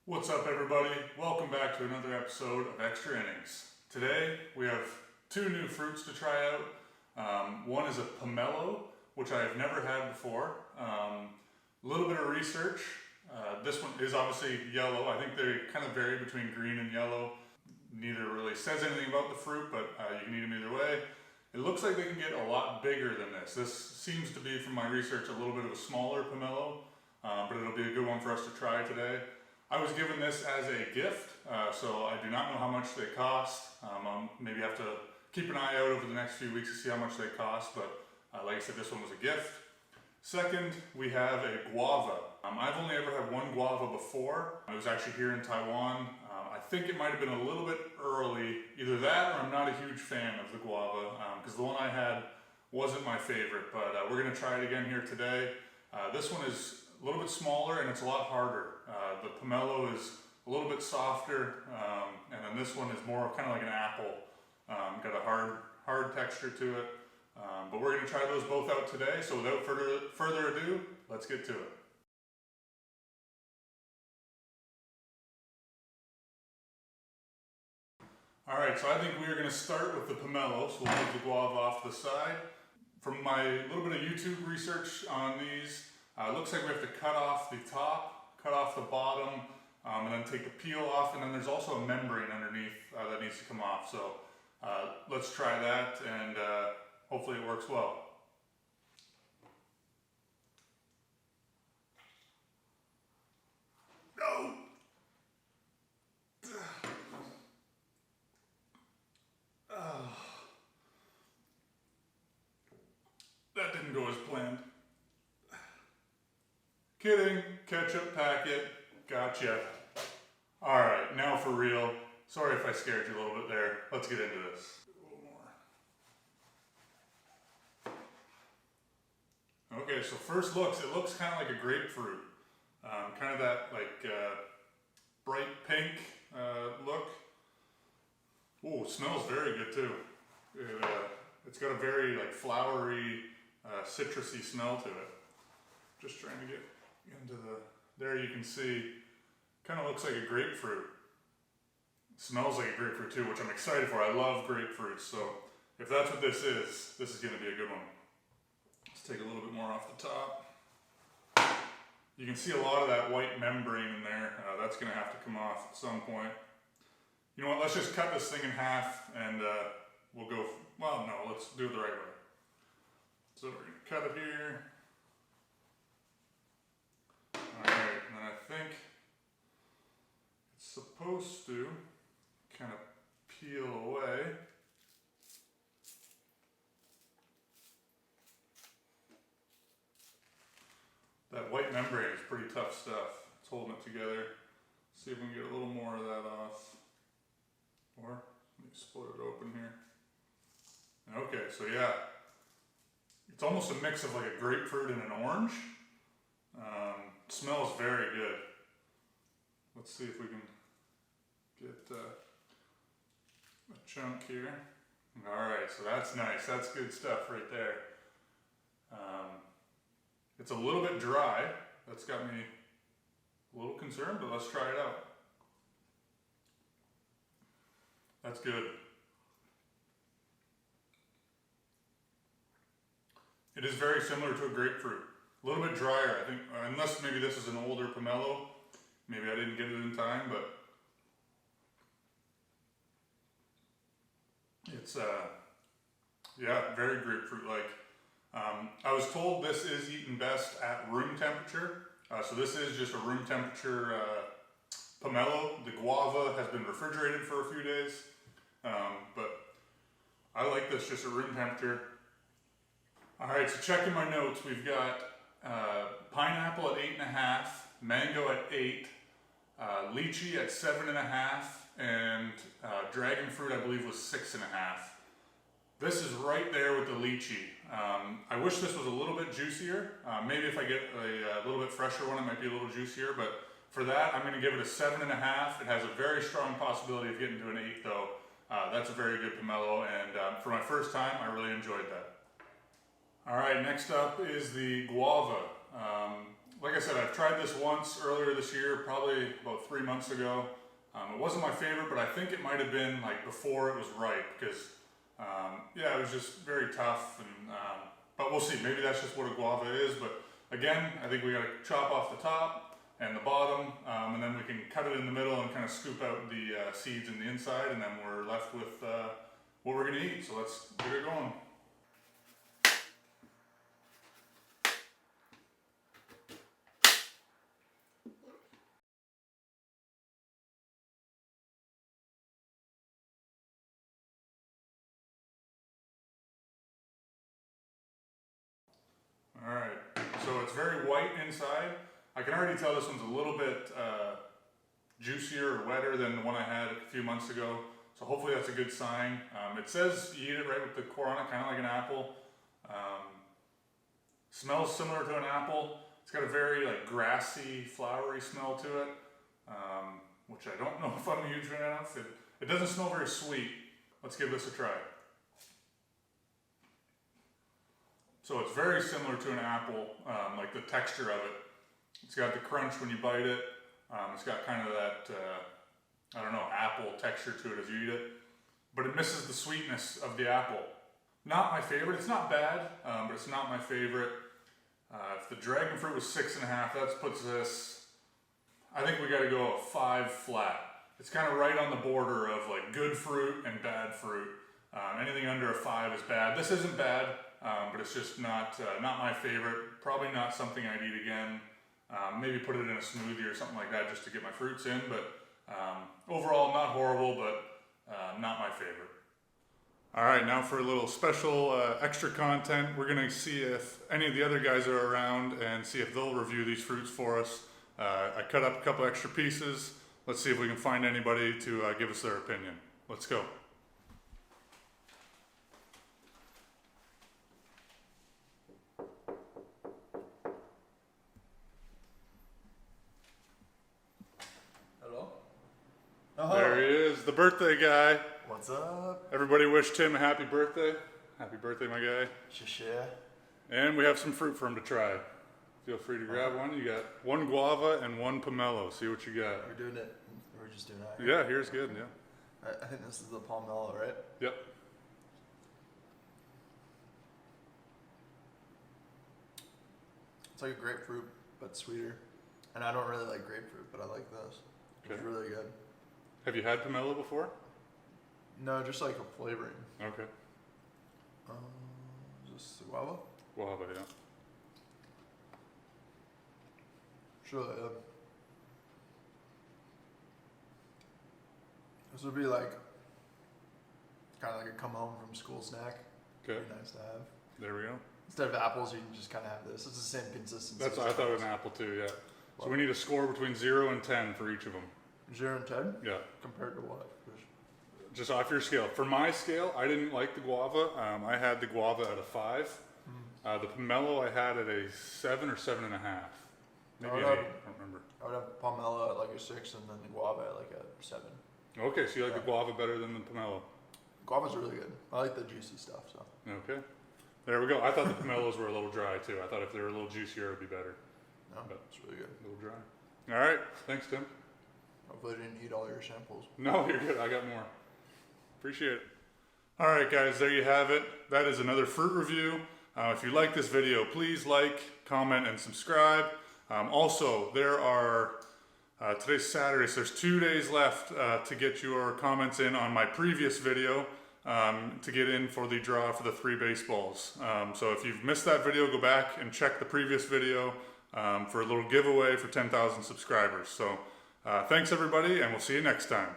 What's up, everybody? Welcome back to another episode of Extra Innings. Today we have two new fruits to try out. One is a pomelo, which I have never had before. A little bit of research. This one is obviously yellow. I think they kind of vary between green and yellow. Neither really says anything about the fruit, but you can eat them either way. It looks like they can get a lot bigger than this. This seems to be, from my research, a little bit of a smaller pomelo, but it'll be a good one for us to try today. I was given this as a gift, so I do not know how much they cost. I'll maybe have to keep an eye out over the next few weeks to see how much they cost, but like I said, this one was a gift. Second, we have a guava. I've only ever had one guava before. It was actually here in Taiwan. I think it might have been a little bit early. Either that or I'm not a huge fan of the guava, because the one I had wasn't my favorite, but we're gonna try it again here today. This one is a little bit smaller and it's a lot harder. The pomelo is a little bit softer, and then this one is more kind of like an apple. Got a hard texture to it. But we're going to try those both out today, so without further ado, let's get to it. Alright, so I think we are going to start with the pomelo, so we'll move the guava off to the side. From my little bit of YouTube research on these, it looks like we have to cut off the top, cut off the bottom, and then take the peel off, and then there's also a membrane underneath that needs to come off. So let's try that, and hopefully it works well. No! That didn't go as planned. Kidding, ketchup packet, gotcha. Alright, now for real. Sorry if I scared you a little bit there. Let's get into this. A little more. Okay, so first looks, it looks kind of like a grapefruit. Kind of that like bright pink look. Ooh, it smells very good too. It's got a very like flowery, citrusy smell to it. Just trying to get into there you can see, kind of looks like a grapefruit. It smells like a grapefruit too, which I'm excited for. I love grapefruits, so if that's what this is going to be a good one. Let's take a little bit more off the top. You can see a lot of that white membrane in there. That's going to have to come off at some point. You know what, let's just cut this thing in half and we'll go, well no, let's do it the right way. So we're going to cut it here. Alright, and then I think it's supposed to kind of peel away. That white membrane is pretty tough stuff. It's holding it together. See if we can get a little more of that off. Or, let me split it open here. Okay, so yeah. It's almost a mix of like a grapefruit and an orange. Smells very good. Let's see if we can get a chunk here. Alright, so that's nice. That's good stuff right there. It's a little bit dry. That's got me a little concerned, but let's try it out. That's good. It is very similar to a grapefruit. A little bit drier, I think, unless maybe this is an older pomelo. Maybe I didn't get it in time, but it's, yeah, very grapefruit-like. I was told this is eaten best at room temperature. So this is just a room temperature pomelo. The guava has been refrigerated for a few days, but I like this just at room temperature. Alright, so checking my notes, we've got pineapple at 8.5, mango at 8, lychee at 7.5, and dragon fruit I believe was 6.5. This is right there with the lychee. I wish this was a little bit juicier. Maybe if I get a little bit fresher one, it might be a little juicier, but for that I'm going to give it a 7.5. It has a very strong possibility of getting to an 8 though. That's a very good pomelo, and for my first time I really enjoyed that. Alright, next up is the guava. like I said, I've tried this once earlier this year, probably about 3 months ago. It wasn't my favorite, but I think it might have been like before it was ripe because, yeah, it was just very tough. And but we'll see. Maybe that's just what a guava is. But again, I think we got to chop off the top and the bottom, and then we can cut it in the middle and kind of scoop out the seeds in the inside, and then we're left with what we're gonna eat. So let's get it going. Alright, so it's very white inside. I can already tell this one's a little bit juicier or wetter than the one I had a few months ago. So hopefully that's a good sign. It says you eat it right with the core on it, kind of like an apple. Smells similar to an apple. It's got a very like grassy, flowery smell to it, which I don't know if I'm a huge fan of. It doesn't smell very sweet. Let's give this a try. So it's very similar to an apple, like the texture of it. It's got the crunch when you bite it. It's got kind of that, I don't know, apple texture to it as you eat it. But it misses the sweetness of the apple. Not my favorite. It's not bad, but it's not my favorite. If the dragon fruit was 6.5, that puts this, I think we got to go a 5 flat. It's kind of right on the border of like good fruit and bad fruit. Anything under a 5 is bad. This isn't bad. But it's just not my favorite. Probably not something I'd eat again. Maybe put it in a smoothie or something like that just to get my fruits in. But overall, not horrible, but not my favorite. All right, now for a little special extra content. We're going to see if any of the other guys are around and see if they'll review these fruits for us. I cut up a couple extra pieces. Let's see if we can find anybody to give us their opinion. Let's go. Oh. There he is, the birthday guy. What's up? Everybody wish Tim a happy birthday. Happy birthday, my guy. Shishia. And we have some fruit for him to try. Feel free to grab one. You got one guava and one pomelo. See what you got. We're doing it. We're just doing it. Yeah, here's good, yeah. I think this is the pomelo, right? Yep. It's like a grapefruit, but sweeter. And I don't really like grapefruit, but I like this. It's Okay. really good. Have you had pomelo before? No, just like a flavoring. Okay. Is this guava? Guava, yeah. It's really good. This would be like kind of like a come home from school snack. Okay. Pretty nice to have. There we go. Instead of apples, you can just kind of have this. It's the same consistency. That's as I thought apples. an apple too, yeah. So we need a score between 0 and 10 for each of them. 0 and 10? Yeah. Compared to what? Just off your scale. For my scale, I didn't like the guava. I had the guava at a 5. The pomelo I had at a 7 or 7.5. Maybe an 8. I don't remember. I would have pomelo at like a 6 and then the guava at like a 7. Okay, so you like the guava better than the pomelo. Guava's really good. I like the juicy stuff, so. Okay. There we go. I thought the pomelos were a little dry too. I thought if they were a little juicier, it would be better. No, But it's really good. a little dry. All right. Thanks, Tim. Hopefully I didn't eat all your samples. No, you're good. I got more. Appreciate it. All right, guys. There you have it. That is another fruit review. If you like this video, please like, comment, and subscribe. Also, there are, today's Saturday, so there's 2 days left to get your comments in on my previous video to get in for the draw for the 3 baseballs. So if you've missed that video, go back and check the previous video for a little giveaway for 10,000 subscribers. So thanks everybody, and we'll see you next time.